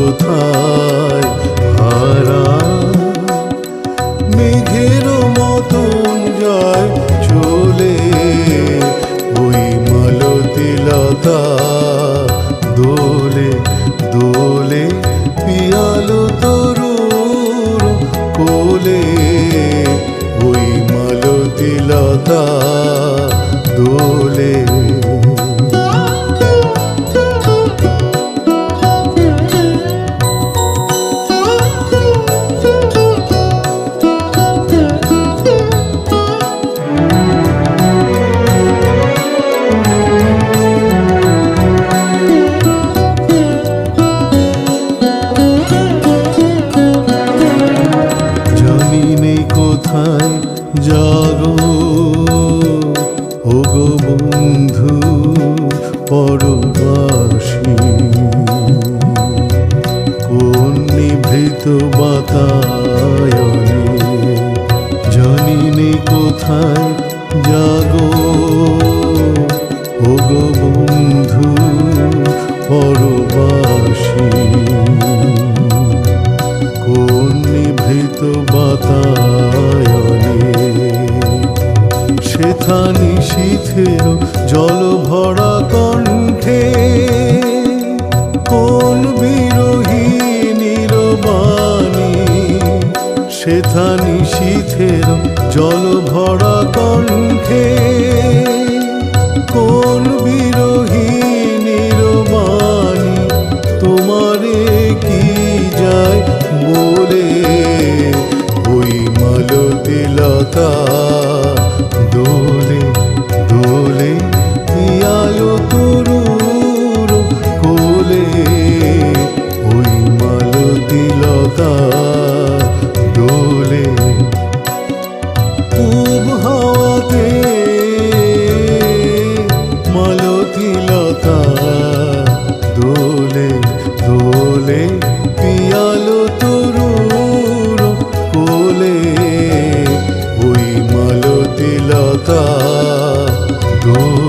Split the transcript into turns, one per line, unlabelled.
কোথায় হারা, মেঘের মতন যায় চলে ওই মালতী লতা, দোলে দোলে পিয়ালো তরুর কোলে ওই মালতী লতা দোলে। কোথায় জাগো ওগো বন্ধু পরবাসী, কোন নিভৃত বাতায়নে, জানি নে কোথায় জাগো ওগো বন্ধু পরবাসী, কোন নিভৃত বাতায়নে, সেথা নিশীথের জল ভরা কণ্ঠে, কোন বিরহীনির বাণী, সেথা নিশীথের জল ভরা কণ্ঠে, কোন বিরহীনির বাণী, তোমারে কি যায় বলে ওই মালতী লতা দোলে দোলে পিয়ালো তরুর কোলে ওই মালতী লতা দোলে। পূব হাওয়াতে মালতী লতা দোলে দোলে পিয়ালো তরুর কোলে ওই মালতী লতা দোলে।